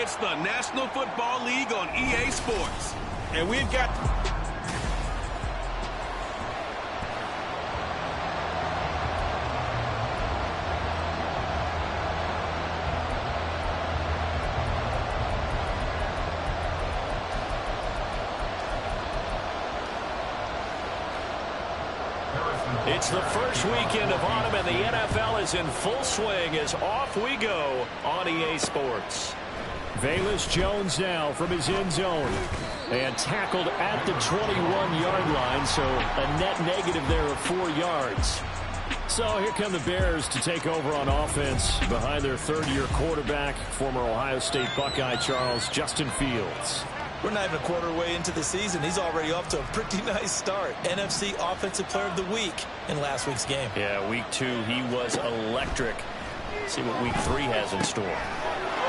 It's the National Football League on EA Sports. And we've got... It's the first weekend of autumn, and the NFL is in full swing as off we go on EA Sports. Velus Jones now from his end zone. And tackled at the 21-yard line, so a net negative there of 4 yards. So here come the Bears to take over on offense behind their third-year quarterback, former Ohio State Buckeye Charles Justin Fields. We're not even a quarter way into the season. He's already off to a pretty nice start. NFC Offensive Player of the Week in last week's game. Yeah, week 2, he was electric. See what week 3 has in store.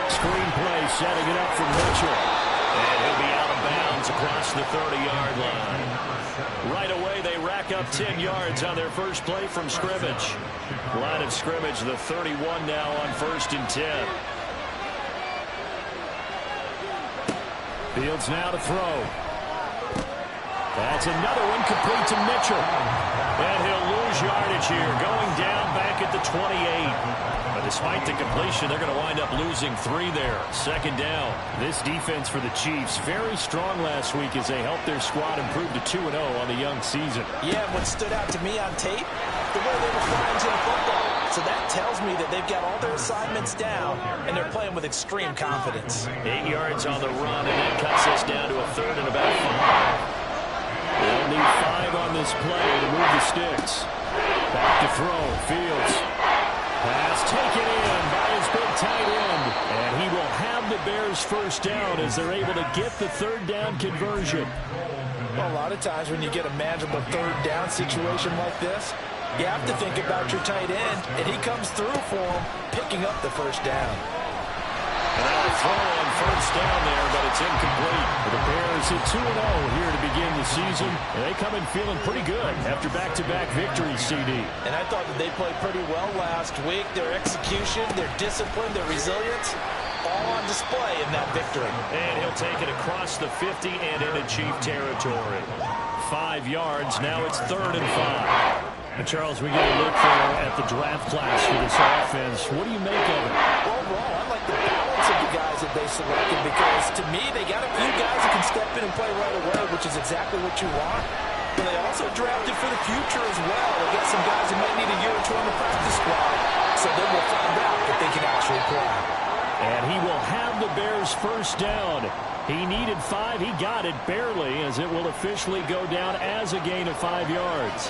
Screen play, setting it up for Mitchell. And he'll be out of bounds across the 30-yard line. Right away, they rack up 10 yards on their first play from scrimmage. Line of scrimmage, the 31 now on 1st and 10. Fields now to throw. That's another one complete to Mitchell. And he'll lose yardage here, going down back at the 28. But despite the completion, they're going to wind up losing 3 there. 2nd down. This defense for the Chiefs, very strong last week as they helped their squad improve to 2-0 on the young season. Yeah, what stood out to me on tape, the way they were flying to the football. So that tells me that they've got all their assignments down, and they're playing with extreme confidence. 8 yards on the run, and that cuts us down to a 3rd and about 5. They'll need 5 on this play to move the sticks. Back to throw. Fields. Pass taken in by his big tight end. And he will have the Bears first down as they're able to get the 3rd down conversion. Well, a lot of times when you get a manageable 3rd down situation like this, you have to think about your tight end, and he comes through for him, picking up the 1st down. And now a throw on 1st down there, but it's incomplete. The Bears at 2-0 here to begin the season, and they come in feeling pretty good after back-to-back victories, CD. And I thought that they played pretty well last week. Their execution, their discipline, their resilience, all on display in that victory. And he'll take it across the 50 and into Chief territory. 5 yards, now it's 3rd and 5. And Charles, we get a look there at the draft class for this offense. What do you make of it? Overall, I like the balance of the guys that they selected because, to me, they got a few guys that can step in and play right away, which is exactly what you want. But they also drafted for the future as well. They got some guys who might need a year or 2 on the practice squad, so then we'll find out if they can actually play. And he will have the Bears first down. He needed 5. He got it barely, as it will officially go down as a gain of 5 yards.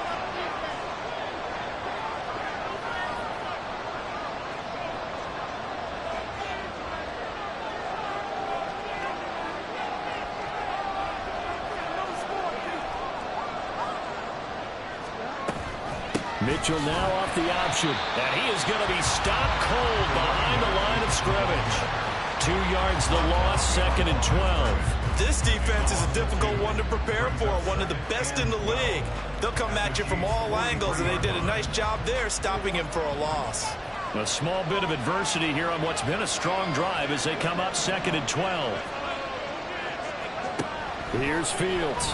Mitchell now off the option. And he is going to be stopped cold behind the line of scrimmage. 2 yards the loss, 2nd and 12. This defense is a difficult one to prepare for, one of the best in the league. They'll come at you from all angles, and they did a nice job there stopping him for a loss. A small bit of adversity here on what's been a strong drive as they come up 2nd and 12. Here's Fields.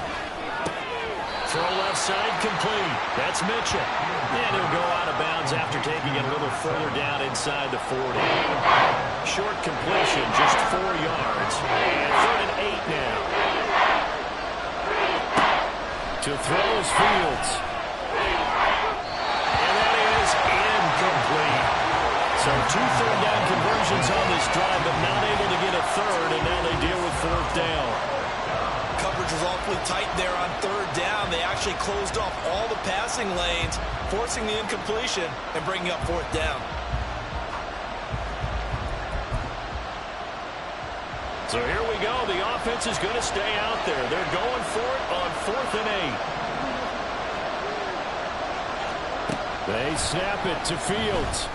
Throw left side complete. That's Mitchell. And he'll go out of bounds after taking it a little further down inside the 40. Short completion, just 4 yards. And 3rd and 8 now. To throw is Fields. And that is incomplete. So 2 third down conversions on this drive, but not able to get a 3rd, and now they deal with 4th down. Coverage was awfully tight there on 3rd down. They actually closed off all the passing lanes, forcing the incompletion and bringing up 4th down. So here we go. The offense is going to stay out there. They're going for it on 4th and 8. They snap it to Fields.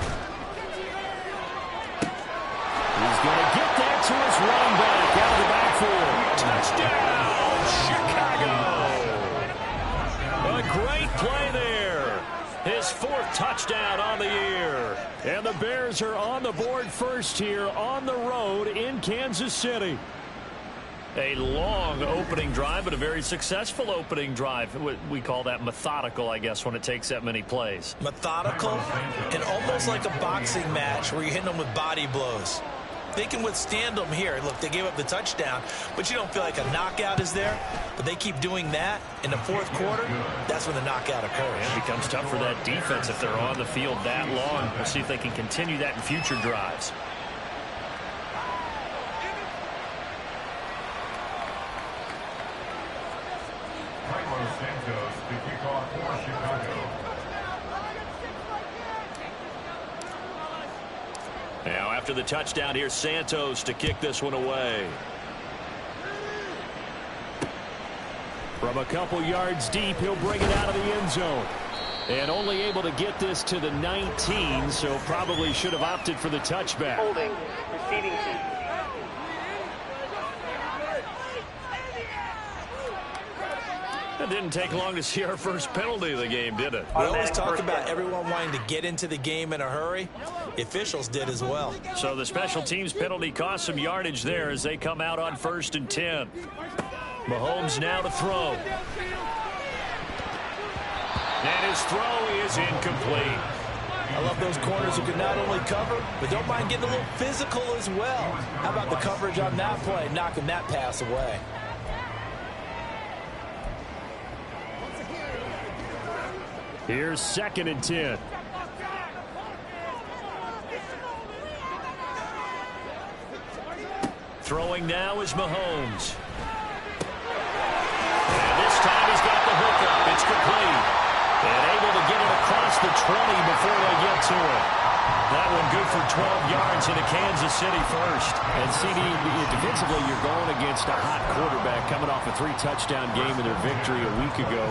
He's going to get that to his running back out of the backfield. Touchdown, Chicago! A great play there. His 4th touchdown on the year. And the Bears are on the board first here on the road in Kansas City. A long opening drive, but a very successful opening drive. We call that methodical, I guess, when it takes that many plays. Methodical and almost like a boxing match where you're hitting them with body blows. They can withstand them here. Look, they gave up the touchdown, but you don't feel like a knockout is there. But they keep doing that in the fourth quarter. That's when the knockout occurs. It becomes tough for that defense if they're on the field that long. We'll see if they can continue that in future drives. Santos to kick off for Chicago. Now after the touchdown, here's Santos to kick this one away. From a couple yards deep, he'll bring it out of the end zone. And only able to get this to the 19, so probably should have opted for the touchback. Holding, receiving team. It didn't take long to see our first penalty of the game, did it? We always talk about everyone wanting to get into the game in a hurry. The officials did as well. So the special teams penalty cost some yardage there as they come out on 1st and 10. Mahomes now to throw. And his throw is incomplete. I love those corners who can not only cover, but don't mind getting a little physical as well. How about the coverage on that play, knocking that pass away? Here's 2nd and 10. Throwing now is Mahomes. And this time he's got the hook up. It's complete. And able to get it across the 20 before they get to it. That one good for 12 yards into Kansas City first. And CD, defensively, you're going against a hot quarterback coming off a 3-touchdown game in their victory a week ago.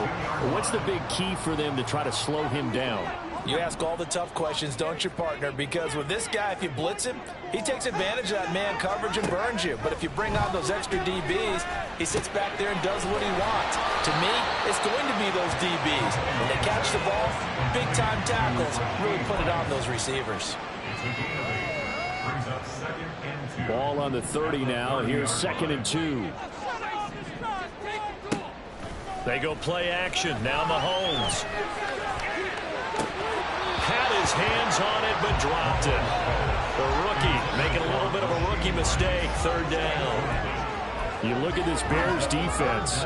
What's the big key for them to try to slow him down? You ask all the tough questions, don't you, partner? Because with this guy, if you blitz him, he takes advantage of that man coverage and burns you. But if you bring on those extra DBs, he sits back there and does what he wants. To me, it's going to be those DBs. When they catch the ball, big-time tackles, really put it on those receivers. Ball on the 30 now. Here's 2nd and 2. They go play action. Now Mahomes. Had his hands on it, but dropped it. The rookie making a little bit of a rookie mistake. 3rd down. You look at this Bears defense.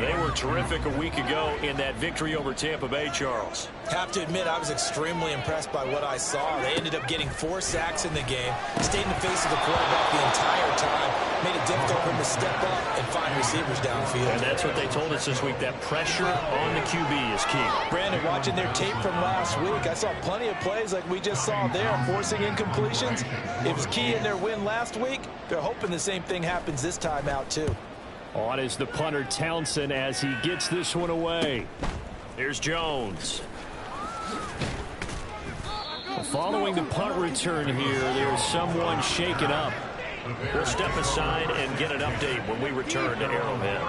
They were terrific a week ago in that victory over Tampa Bay, Charles. Have to admit, I was extremely impressed by what I saw. They ended up getting 4 sacks in the game, stayed in the face of the quarterback the entire time, made it difficult for him to step up and find receivers downfield. And that's what they told us this week, that pressure on the QB is key. Brandon, watching their tape from last week, I saw plenty of plays like we just saw there, forcing incompletions. It was key in their win last week. They're hoping the same thing happens this time out, too. On is the punter, Townsend, as he gets this one away. Here's Jones. Following the punt return here, there's someone shaken up. We'll step aside and get an update when we return to Arrowhead.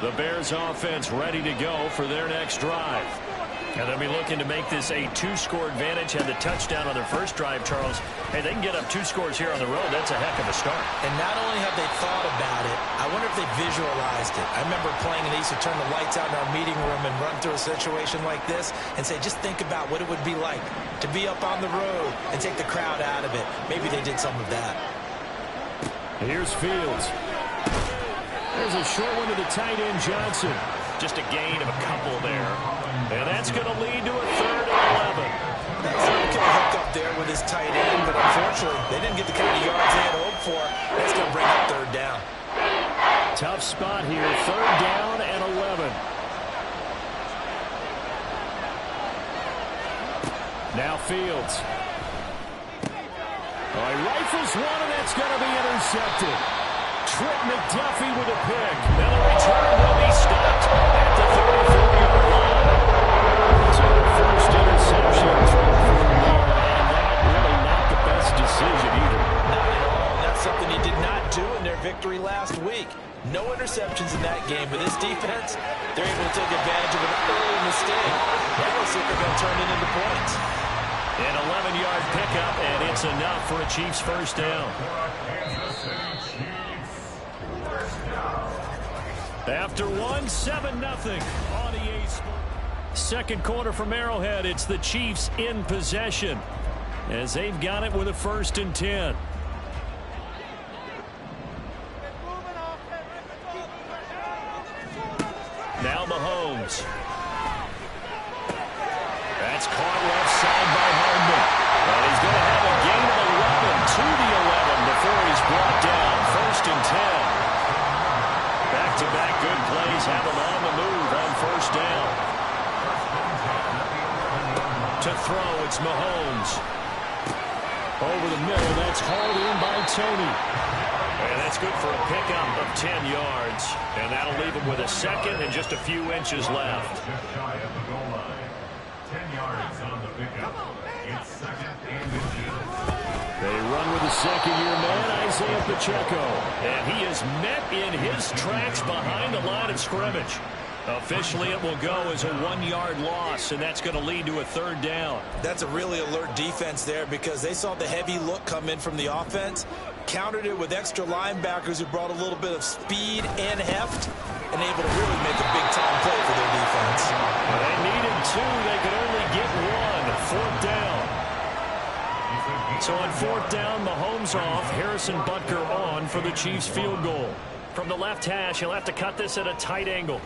The Bears offense ready to go for their next drive. And they'll be looking to make this a 2-score advantage. Had the touchdown on their first drive, Charles. Hey, they can get up 2 scores here on the road. That's a heck of a start. And not only have they thought about it, I wonder if they visualized it. I remember playing and they used to turn the lights out in our meeting room and run through a situation like this and say, just think about what it would be like to be up on the road and take the crowd out of it. Maybe they did some of that. Here's Fields. There's a short one to the tight end, Johnson. Just a gain of a couple there. And that's going to lead to a 3rd and 11. That's an okay hook up there with his tight end, but unfortunately, they didn't get the kind of yards they had hoped for. That's going to bring up 3rd down. Tough spot here. 3rd down and 11. Now Fields. Oh, he rifles one, and that's going to be intercepted. Trent McDuffie with a pick. Then the return will be stopped at the 34-yard line. So the first interception from Fournette, and that really not the best decision either. Not at all. That's something he did not do in their victory last week. No interceptions in that game. With this defense, they're able to take advantage of an early mistake. That looks like they're going to turn it into points. An 11-yard pickup, and it's enough for a Chiefs first down. After 7-0 on EA Sports. Second quarter from Arrowhead, it's the Chiefs in possession as they've got it with a 1st and 10. Now Mahomes. That's caught left side by Hardman. And he's going to have a gain of 11 to the 11 before he's brought down. 1st and 10. Back-to-back good plays have him on the move on 1st down. To throw, it's Mahomes. Over the middle, that's hauled in by Tony. And that's good for a pickup of 10 yards. And that'll leave him with a 2nd and just a few inches left. Just shy of the goal line. 10 yards on the pickup. It's 2nd and inches. They run with the second-year man, Isaiah Pacheco. And he is met in his tracks behind the line of scrimmage. Officially, it will go as a 1-yard loss, and that's going to lead to a 3rd down. That's a really alert defense there because they saw the heavy look come in from the offense, countered it with extra linebackers who brought a little bit of speed and heft, and able to really make a big-time play for their defense. They needed 2. They could only get 1. 4th down. So on 4th down, Mahomes off, Harrison Butker on for the Chiefs field goal. From the left hash, he'll have to cut this at a tight angle.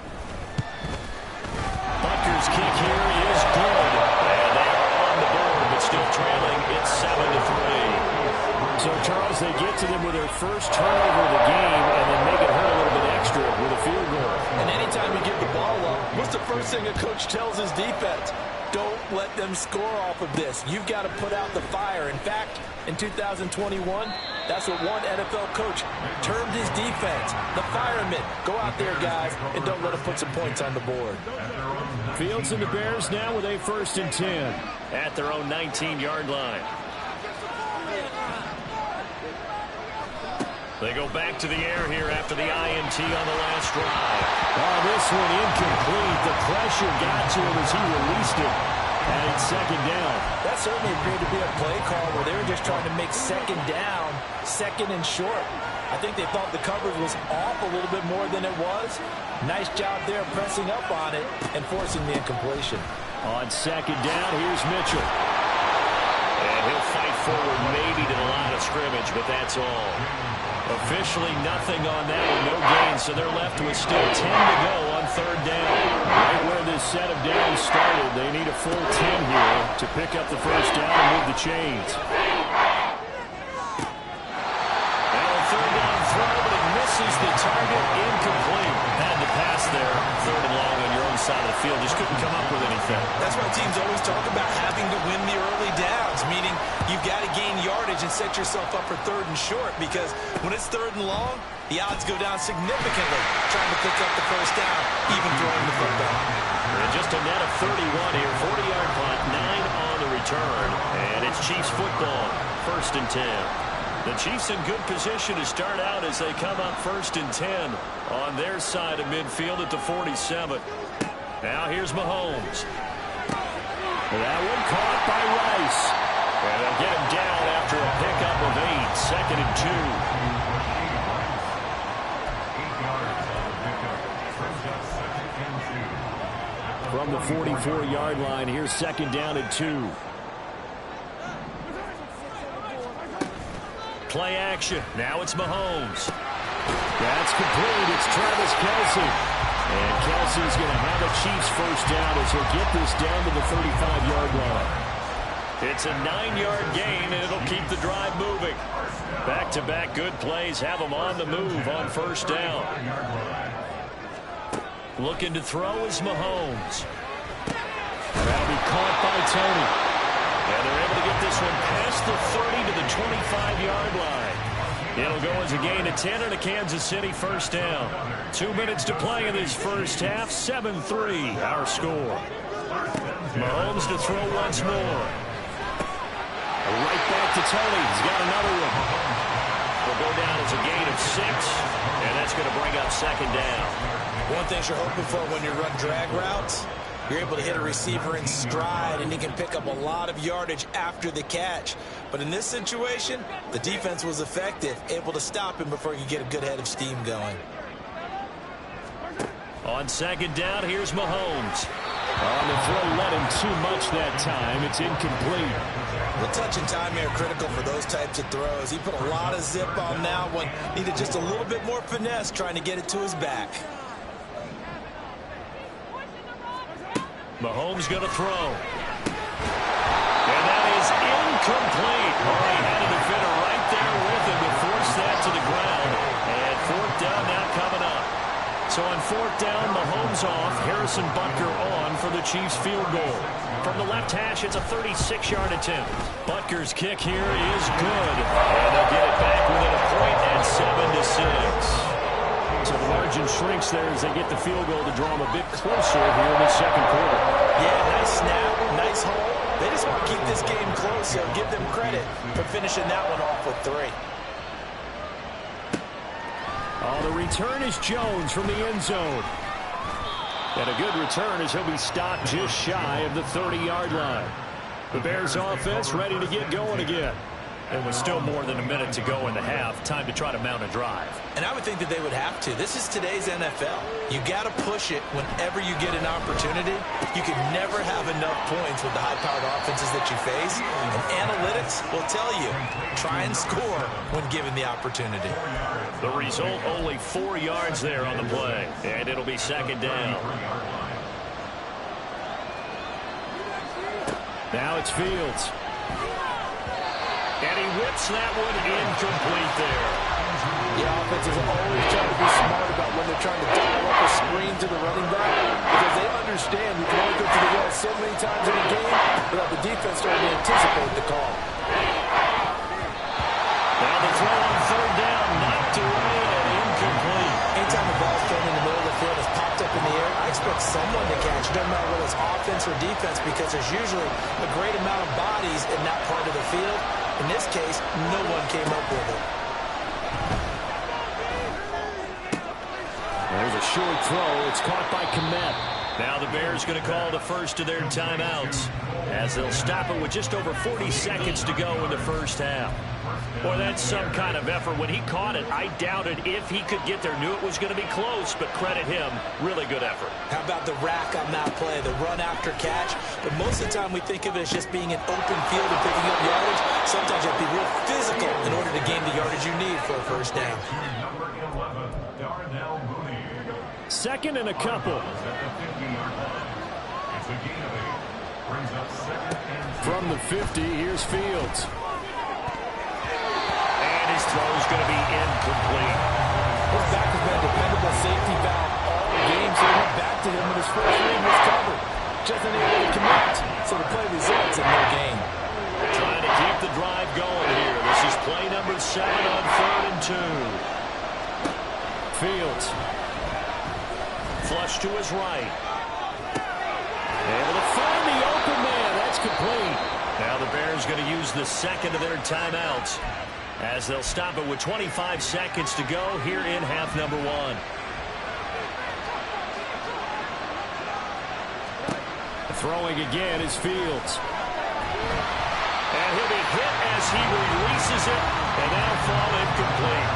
Butker's kick here is good. And they are on the board, but still trailing. It's 7-3. So, Charles, they get to them with their first turnover of the game and then make it hurt a little bit extra with a field goal. And anytime you give the ball up, what's the first thing a coach tells his defense? Don't let them score off of this. You've got to put out the fire. In fact, in 2021, that's what one NFL coach termed his defense. The firemen. Go out there, guys, and don't let them put some points on the board. Fields and the Bears now with a 1st and 10. At their own 19-yard line. They go back to the air here after the INT on the last drive. Oh, this one incomplete. The pressure got to him as he released it. And it's 2nd down. That certainly appeared to be a play call where they were just trying to make 2nd down, 2nd and short. I think they thought the coverage was off a little bit more than it was. Nice job there pressing up on it and forcing the incompletion. On 2nd down, here's Mitchell. And he'll fight forward maybe to the line of scrimmage, but that's all. Officially nothing on that and no gain, so they're left with still 10 to go on 3rd down. Right where this set of downs started, they need a full 10 here to pick up the 1st down and move the chains. Now a 3rd down throw, but it misses the target. Incomplete. Had to pass there. 3rd and long on your own side of the field. Just couldn't come up with anything. That's why teams always talk about having to win the early downs, meaning you've got to gain yardage and set yourself up for 3rd and short, because when it's 3rd and long, the odds go down significantly trying to pick up the 1st down, even throwing the football. And just a net of 31 here. 40-yard punt, 9 on the return. And it's Chiefs football, 1st and 10. The Chiefs in good position to start out as they come up 1st and 10 on their side of midfield at the 47. Now here's Mahomes. That one caught by Rice. And they'll get him down after a pickup of 8. 2nd and 2. 8 yards on the pickup. First up, 2nd and 2. From the 44-yard line, here's 2nd down and 2. Play action. Now it's Mahomes. That's complete. It's Travis Kelce. And Kelce's going to have a Chiefs 1st down as he'll get this down to the 35-yard line. It's a 9-yard gain, and it'll keep the drive moving. Back-to-back good plays have them on the move on 1st down. Looking to throw is Mahomes. That'll be caught by Tony. And they're able to get this one past the 30 to the 25-yard line. It'll go as a gain of 10 and a Kansas City 1st down. 2 minutes to play in this first half. 7-3 our score. Mahomes to throw once more. Right back to Tony. He's got another one. Will go down is a gain of 6, and that's going to bring up second down. One thing you're hoping for when you run drag routes, you're able to hit a receiver in stride, and he can pick up a lot of yardage after the catch. But in this situation, the defense was effective, able to stop him before he could get a good head of steam going. On second down, here's Mahomes. On the throw, let him too much that time. It's incomplete. The touch and time here critical for those types of throws. He put a lot of zip on that one. Needed just a little bit more finesse trying to get it to his back. Mahomes going to throw. And that is incomplete. Oh, he had a defender right there with him to force that to the ground. And fourth down now coming up. So on fourth down, Mahomes off, Harrison Butker on for the Chiefs field goal. From the left hash, it's a 36-yard attempt. Butker's kick here is good. And they'll get it back within a point at 7-6. So the margin shrinks there as they get the field goal to draw them a bit closer here in the second quarter. Yeah, nice snap, nice hole. They just want to keep this game close, so give them credit for finishing that one off with 3. Oh, the return is Jones from the end zone. And a good return as he'll be stopped just shy of the 30-yard line. The Bears offense ready to get going again. And with still more than a minute to go in the half, time to try to mount a drive. And I would think that they would have to. This is today's NFL. You got to push it whenever you get an opportunity. You can never have enough points with the high-powered offenses that you face. And analytics will tell you, try and score when given the opportunity. The result, only 4 yards there on the play. And it'll be second down. Now it's Fields. And he whips that one incomplete there. The offense is always trying to be smart about when they're trying to dial up a screen to the running back, because they understand you can only go to the well so many times in a game without the defense starting to anticipate the call. Now the throw on third down, knocked away and incomplete. Anytime the ball's thrown in the middle of the field, it's popped up in the air, I expect someone to catch, no matter whether it's offense or defense, because there's usually a great amount of bodies in that part of the field. In this case, no one came up with it. There's a short throw. It's caught by Kmet. Now the Bears going to call the first of their timeouts as they'll stop it with just over 40 seconds to go in the first half. Boy, that's some kind of effort. When he caught it, I doubted if he could get there. Knew it was going to be close, but credit him. Really good effort. How about the rack on that play, the run after catch? But most of the time we think of it as just being an open field and picking up yardage. Sometimes you have to be real physical in order to gain the yardage you need for a first down. Number 11, Darnell Mooney. Second and a couple. It's a gain of 8. Brings up second and 10. From the 50, here's Fields. And his throw's going to be incomplete. His back has been a dependable safety valve all game, so he went back to him when his first read was covered. Just unable to connect, so the play results in no gain. Trying to keep the drive going here. This is play number 7 on 3rd and 2. Fields. Flush to his right. Able to find the open man. That's complete. Now the Bears going to use the second of their timeouts as they'll stop it with 25 seconds to go here in half number 1. Throwing again is Fields. And he'll be hit as he releases it, and that'll fall incomplete.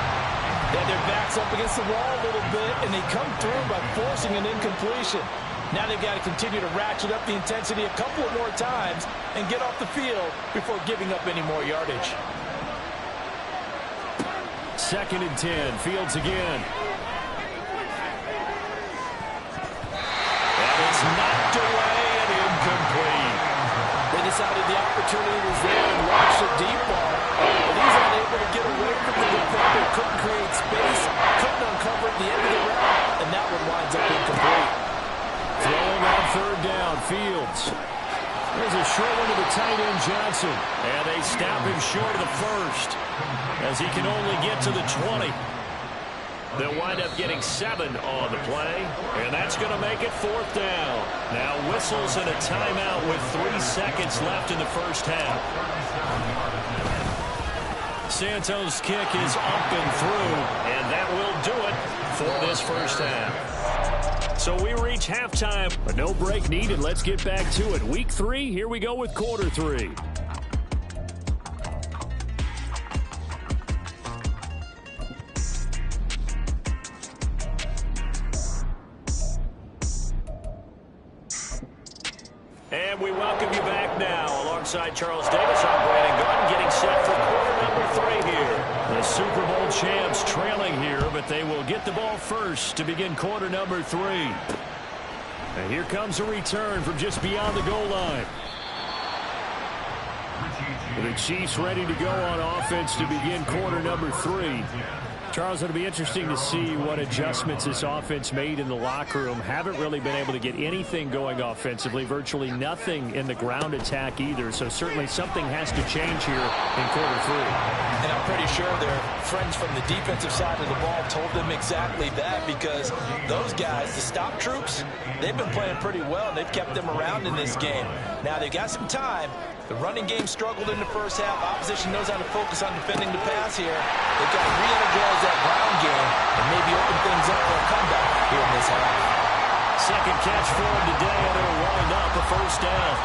Then their back's up against the wall a little bit, and they come through by forcing an incompletion. Now they've got to continue to ratchet up the intensity a couple of more times and get off the field before giving up any more yardage. Second and 10. Fields again. And it's knocked away and incomplete. They decided the opportunity was there and launched a deep ball, but he's unable to get away from the defender. Couldn't create space, couldn't uncover at the end of the route, and that one winds up incomplete. Throwing on third down. Fields. There's a short one to the tight end, Johnson. And they stop him short of the first as he can only get to the 20. They'll wind up getting 7 on the play, and that's going to make it 4th down. Now whistles and a timeout with 3 seconds left in the first half. Santos' kick is up and through, and that will do it for this first half. So we reach halftime. But no break needed. Let's get back to it. Week 3, here we go with quarter 3. And we welcome you back now. Alongside Charles Davis, I'm Brandon Gaudin, getting set for quarter number 3 here. The Super Bowl champs trailing here, but they will get the ball first to begin quarter number 3. And here comes a return from just beyond the goal line. The Chiefs ready to go on offense to begin quarter number 3. Charles, it'll be interesting to see what adjustments this offense made in the locker room. Haven't really been able to get anything going offensively, virtually nothing in the ground attack either. So certainly something has to change here in quarter 3. And I'm pretty sure their friends from the defensive side of the ball told them exactly that, because those guys, the stop troops, they've been playing pretty well, and they've kept them around in this game. Now they've got some time. The running game struggled in the first half. Opposition knows how to focus on defending the pass here. They've got to re-energize that ground game and maybe open things up for a comeback here in this half. Second catch for him today, and it'll wind up a first down.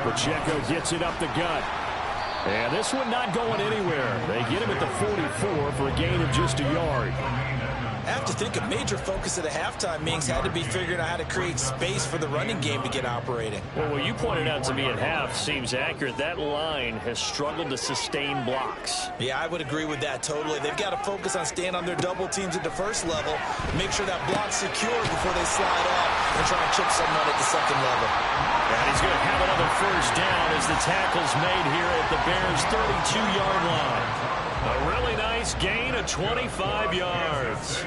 Pacheco gets it up the gut. And this one not going anywhere. They get him at the 44 for a gain of just a yard. I have to think a major focus at the halftime means had to be figuring out how to create space for the running game to get operating. Well, what you pointed out to me at half seems accurate. That line has struggled to sustain blocks. Yeah, I would agree with that totally. They've got to focus on staying on their double teams at the first level, make sure that block's secure before they slide off and try and chip someone at the second level. And he's going to have another first down as the tackle's made here at the Bears' 32-yard line. A really nice gain of 25 yards.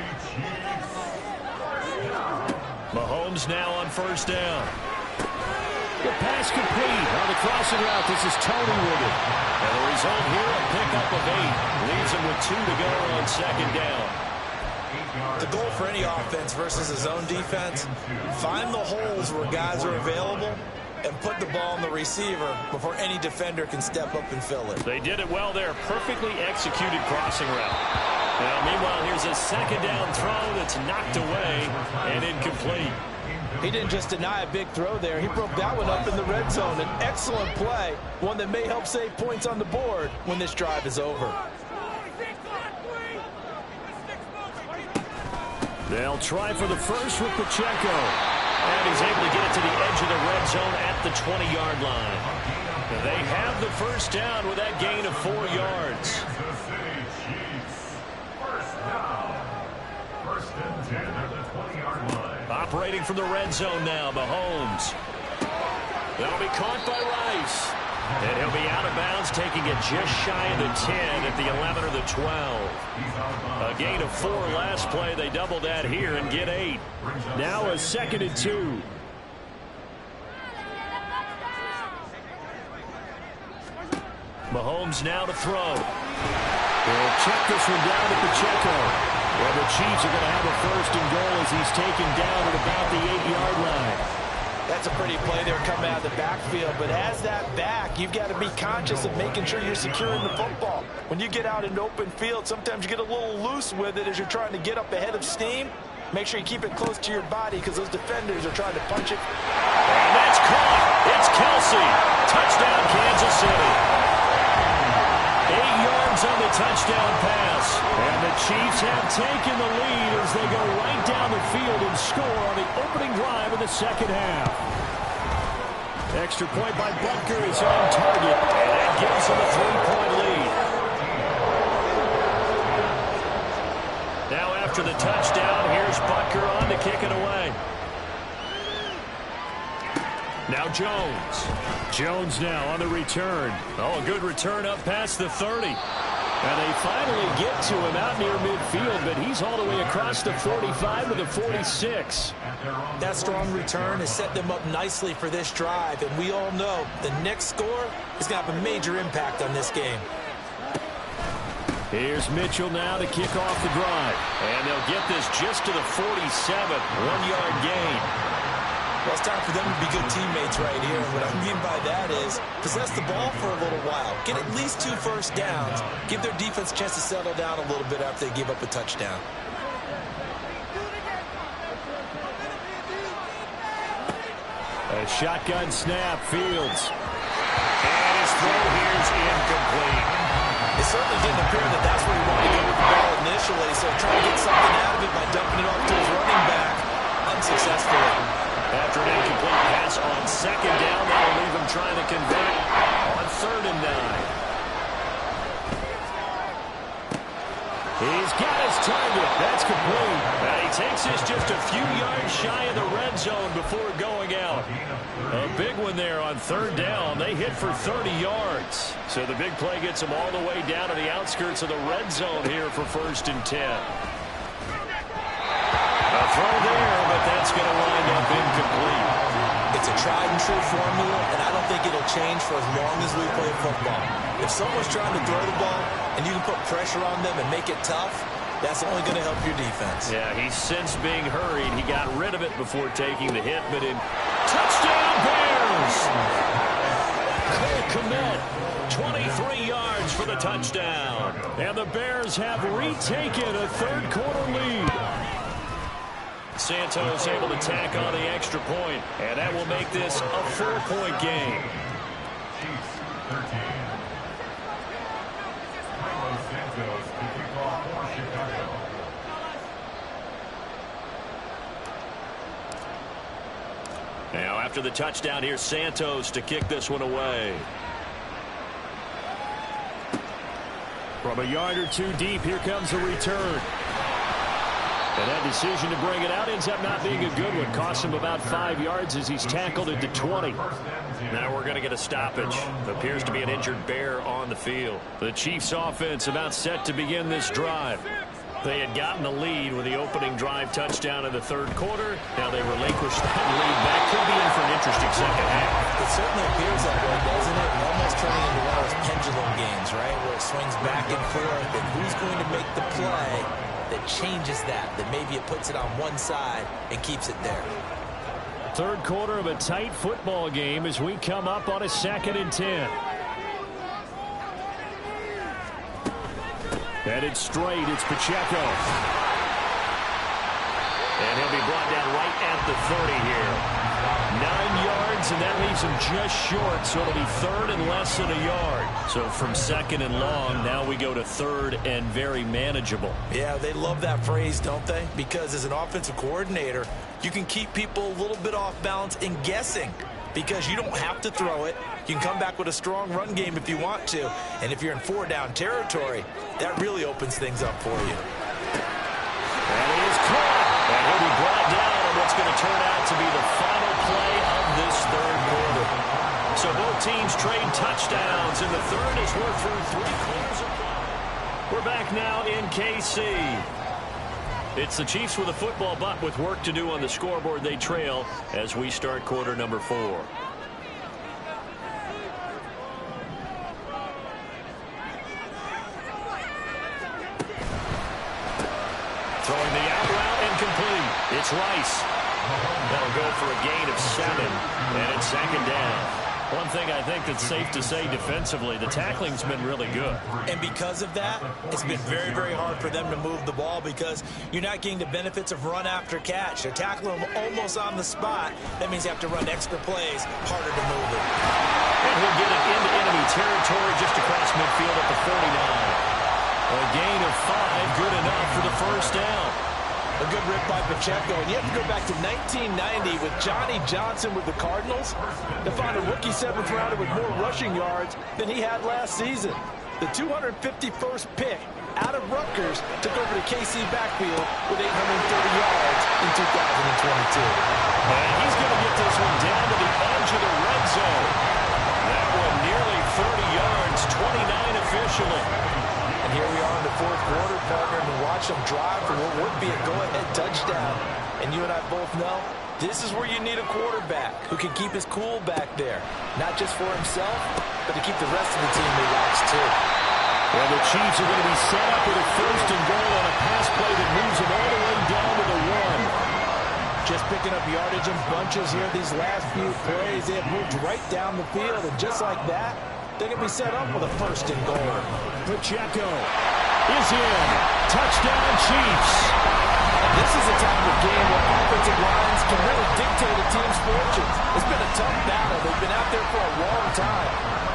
Mahomes now on first down. The pass complete on the crossing route. This is Tony with it. And the result here, a pickup of 8. Leaves him with 2 to go on second down. The goal for any offense versus a zone defense, find the holes where guys are available and put the ball on the receiver before any defender can step up and fill it. They did it well there. Perfectly executed crossing route. Now, meanwhile, here's a second down throw that's knocked away and incomplete. He didn't just deny a big throw there. He broke that one up in the red zone. An excellent play, one that may help save points on the board when this drive is over. They'll try for the first with Pacheco. And he's able to get it to the edge of the red zone at the 20-yard line. They have the first down with that gain of 4 yards. First and 10 at the 20-yard line. Operating from the red zone now, Mahomes. That'll be caught by Rice. And he'll be out of bounds, taking it just shy of the 10 at the 11 or the 12. A gain of 4 last play. They double that here and get 8. Now a second and 2. Mahomes now to throw. They'll check this one down to Pacheco. Well, the Chiefs are going to have a first and goal as he's taken down at about the 8-yard line. That's a pretty play there coming out of the backfield, but as that back, you've got to be conscious of making sure you're securing the football. When you get out in open field, sometimes you get a little loose with it as you're trying to get up ahead of steam. Make sure you keep it close to your body because those defenders are trying to punch it. And that's caught. It's Kelsey. Touchdown, Kansas City. 8 yards on the touchdown pass. And the Chiefs have taken the lead as they go right down the field and score on the opening drive of the second half. Extra point by Butker is on target, and that gives them a 3-point lead. Now after the touchdown, here's Butker on to kick it away. Now Jones. Jones now on the return. Oh, a good return up past the 30. And they finally get to him out near midfield, but he's all the way across the 45 to the 46. That strong return has set them up nicely for this drive, and we all know the next score is going to have a major impact on this game. Here's Mitchell now to kick off the drive. And they'll get this just to the 47, 1-yard gain. Well, it's time for them to be good teammates right here. And what I mean by that is possess the ball for a little while. Get at least 2 first downs. Give their defense a chance to settle down a little bit after they give up a touchdown. A shotgun snap, Fields. And his throw here is incomplete. It certainly didn't appear that that's where he wanted to go with the ball initially, so trying to get something out of it by dumping it off to his running back unsuccessfully. After an incomplete pass on second down, that'll leave him trying to convert on 3rd and 9. He's got his target. That's complete. And he takes this just a few yards shy of the red zone before going out. A big one there on 3rd down. They hit for 30 yards. So the big play gets them all the way down to the outskirts of the red zone here for 1st and 10. A throw there, but that's going to wind up incomplete. It's a tried and true formula, and I don't think it'll change for as long as we play football. If someone's trying to throw the ball and you can put pressure on them and make it tough, that's only going to help your defense. Yeah, he's since being hurried. He got rid of it before taking the hit, but in touchdown Bears! Cole Kmet, 23 yards for the touchdown. And the Bears have retaken a 3rd quarter lead. Santos able to tack on the extra point, and that will make this a 4-point game. Chiefs 13. Carlos Santos to kick off for Chicago. Now after the touchdown, here's Santos to kick this one away. From a yard or 2 deep, here comes the return. And that decision to bring it out ends up not being a good one. Costs him about 5 yards as he's tackled at the 20. Now we're going to get a stoppage. Appears to be an injured Bear on the field. The Chiefs offense about set to begin this drive. They had gotten the lead with the opening drive touchdown in the 3rd quarter. Now they relinquish that lead. That could be in for an interesting second half. It certainly appears that way, doesn't it? Almost turning into one of those pendulum games, right? Where it swings back and forth, and who's going to make the play that changes that maybe it puts it on one side and keeps it there. 3rd quarter of a tight football game as we come up on a 2nd and 10. Headed straight, it's Pacheco. And he'll be brought down right at the 30 here. 9 yards, and that leaves him just short, so it'll be 3rd and less than a yard. So from 2nd and long, now we go to 3rd and very manageable. Yeah, they love that phrase, don't they? Because as an offensive coordinator, you can keep people a little bit off balance and guessing because you don't have to throw it. You can come back with a strong run game if you want to. And if you're in 4-down territory, that really opens things up for you. And he is caught. And he'll be brought down on what's going to turn out to be the final play of this 3rd quarter. So both teams trade touchdowns in the 3rd as we're through 3 quarters of play. We're back now in KC. It's the Chiefs with a football, but with work to do on the scoreboard, they trail as we start quarter number 4. Throwing the out route and complete. It's Rice. That'll go for a gain of 7, and it's 2nd down. One thing I think that's safe to say defensively, the tackling's been really good. And because of that, it's been very, very hard for them to move the ball because you're not getting the benefits of run after catch. They're tackling them almost on the spot. That means you have to run extra plays, harder to move it. And he'll get it into enemy territory just across midfield at the 49. A gain of 5, good enough for the 1st down. A good rip by Pacheco. And you have to go back to 1990 with Johnny Johnson with the Cardinals to find a rookie 7th rounder with more rushing yards than he had last season. The 251st pick out of Rutgers took over the KC backfield with 830 yards in 2022. And he's going to get this one down to the edge of the red zone. That one nearly 30 yards, 29 officially. And here we are in the 4th quarter, partner, and watch them drive for what would be a go-ahead touchdown. And you and I both know this is where you need a quarterback who can keep his cool back there. Not just for himself, but to keep the rest of the team relaxed too. Well, the Chiefs are going to be set up with a 1st and goal on a pass play that moves them all the way down to the 1. Just picking up yardage in bunches here these last few plays. They have moved right down the field, and just like that, they can be set up with a first and goal. Pacheco is in. Touchdown, Chiefs. This is a type of game where offensive lines can really dictate a team's fortunes. It's been a tough battle. They've been out there for a long time.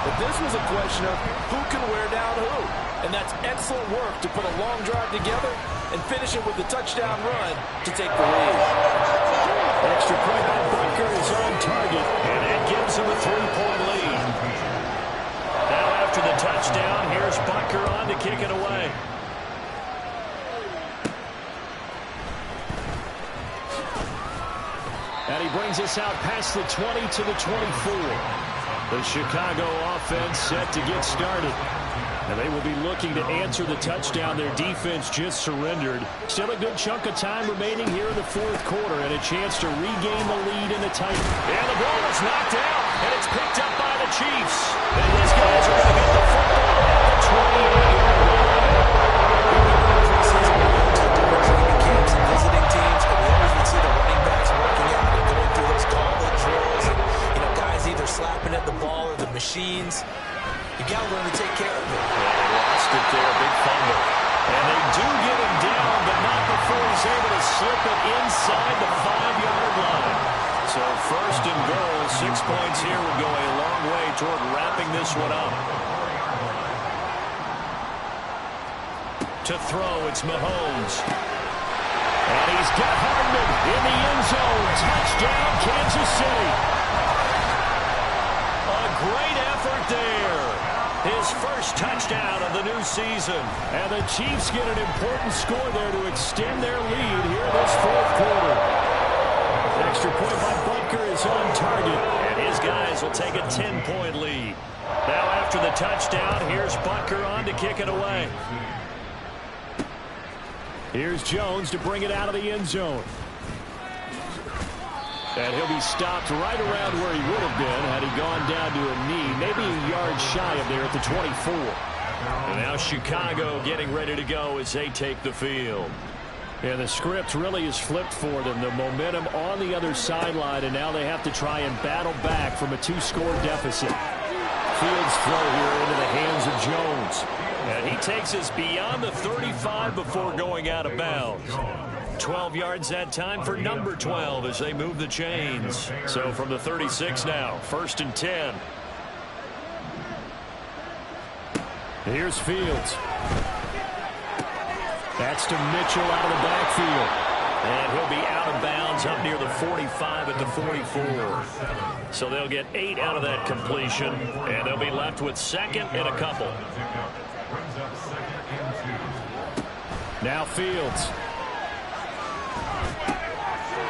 But this was a question of who can wear down who. And that's excellent work to put a long drive together and finish it with a touchdown run to take the lead. Extra point by Butker is on target, and that gives him a 3-point lead. Now after the touchdown, here's Butker on to kick it away. And he brings us out past the 20 to the 24. The Chicago offense set to get started. And they will be looking to answer the touchdown their defense just surrendered. Still a good chunk of time remaining here in the fourth quarter and a chance to regain the lead in the tight. And the ball is knocked out, and it's picked up by the Chiefs. And these guys are going to get the football at the 28-yard line. Preseason, we went to different training camps and visiting teams, and we always would see the running backs working out and going through those gauntlet drills. And, guys either slapping at the ball or the machines. You got to learn to take care of it. They lost it there, big fumble. And they do get him down, but not before he's able to slip it inside the 5-yard line. So first and goal, 6 points here would go a long way toward wrapping this one up. To throw, it's Mahomes. And he's got Hardman in the end zone. Touchdown, Kansas City. A great effort there. His first touchdown of the new season. And the Chiefs get an important score there to extend their lead here this fourth quarter. Extra point by Butker is on target. And his guys will take a 10-point lead. Now after the touchdown, here's Butker on to kick it away. Here's Jones to bring it out of the end zone. And he'll be stopped right around where he would have been had he gone down to a knee, maybe a yard shy of there at the 24. And now Chicago getting ready to go as they take the field. And the script really is flipped for them. The momentum on the other sideline, and now they have to try and battle back from a 2-score deficit. Fields throw here into the hands of Jones. And he takes us beyond the 35 before going out of bounds. 12 yards that time for number 12 as they move the chains. So from the 36 now, 1st and 10. Here's Fields. That's to Mitchell out of the backfield. And he'll be out of bounds up near the 45 at the 44. So they'll get 8 out of that completion, and they'll be left with second and a couple. Now Fields.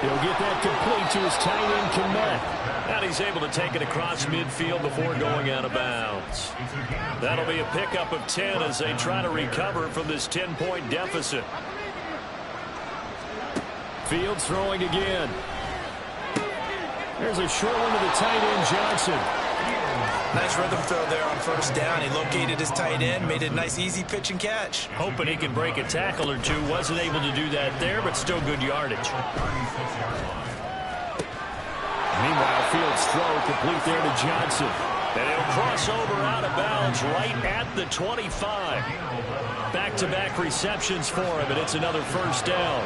He'll get that complete to his tight end, Kmet. And he's able to take it across midfield before going out of bounds. That'll be a pickup of 10 as they try to recover from this 10-point deficit. Fields throwing again. There's a short one to the tight end, Johnson. Nice rhythm throw there on first down. He located his tight end, made it a nice easy pitch and catch. Hoping he can break a tackle or two. Wasn't able to do that there, but still good yardage. Meanwhile, Fields' throw complete there to Johnson. And he'll cross over out of bounds right at the 25. Back-to-back receptions for him, and it's another first down.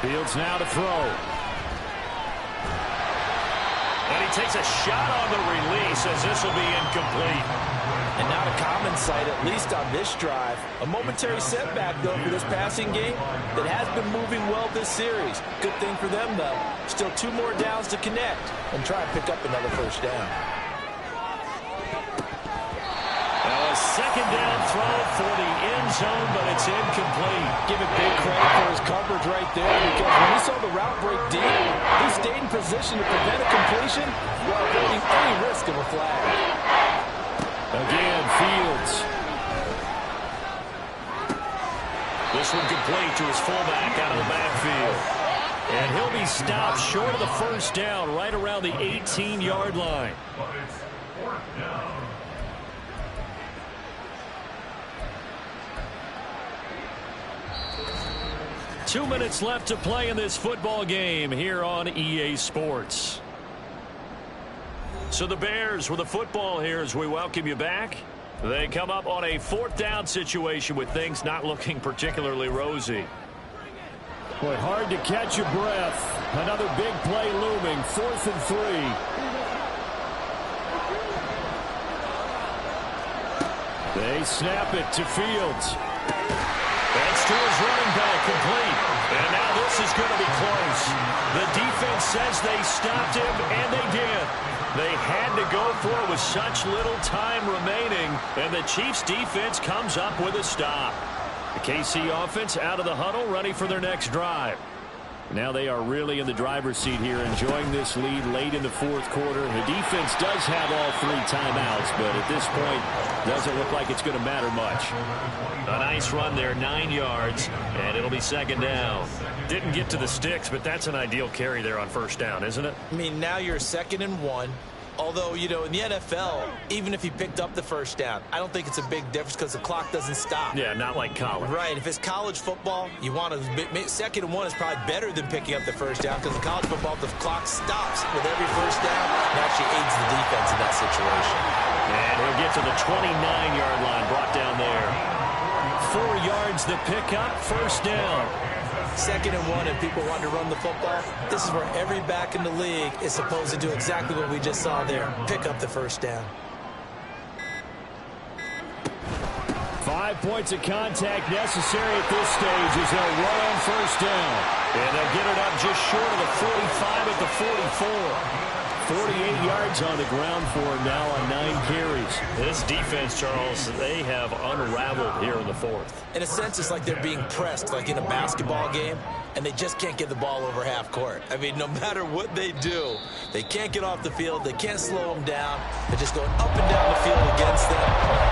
Fields now to throw. And he takes a shot on the release as this will be incomplete. And not a common sight, at least on this drive. A momentary setback, though, for this passing game that has been moving well this series. Good thing for them, though. Still 2 more downs to connect and try and pick up another first down. Now a second down throw for the end zone, but it's incomplete. Give it big credit for his coverage right there, because when he saw the route break deep, he stayed in position to prevent a completion while avoiding any risk of a flag. Again, Fields. This one complete to his fullback out of the backfield. And he'll be stopped short of the first down right around the 18-yard line. But it's 4th down. 2 minutes left to play in this football game here on EA Sports. So the Bears with the football here as we welcome you back. They come up on a 4th down situation with things not looking particularly rosy. Boy, hard to catch your breath. Another big play looming. 4th and 3. They snap it to Fields. That's to his running back, complete. And now this is going to be close. The defense says they stopped him, and they did. They had to go for it with such little time remaining, and the Chiefs defense comes up with a stop. The KC offense out of the huddle, ready for their next drive. Now they are really in the driver's seat here, enjoying this lead late in the 4th quarter. The defense does have all 3 timeouts, but at this point, doesn't look like it's going to matter much. A nice run there, 9 yards, and it'll be 2nd down. Didn't get to the sticks, but that's an ideal carry there on 1st down, isn't it? I mean, now you're 2nd and 1. Although, you know, in the NFL, even if he picked up the 1st down, I don't think it's a big difference because the clock doesn't stop. Yeah, not like college. Right. If it's college football, you want to 2nd and 1 is probably better than picking up the 1st down because in college football, the clock stops with every 1st down and actually aids the defense in that situation. And he'll get to the 29-yard line, brought down there. 4 yards the pickup, 1st down. 2nd and 1, and people want to run the football. This is where every back in the league is supposed to do exactly what we just saw there. Pick up the 1st down. 5 points of contact necessary at this stage as they'll run on 1st down. And they'll get it up just short of the 45 at the 44. 48 yards on the ground for him now on 9 carries. This defense, Charles, they have unraveled here in the 4th. In a sense, it's like they're being pressed, like in a basketball game, and they just can't get the ball over half court. I mean, no matter what they do, they can't get off the field. They can't slow them down. They're just going up and down the field against them.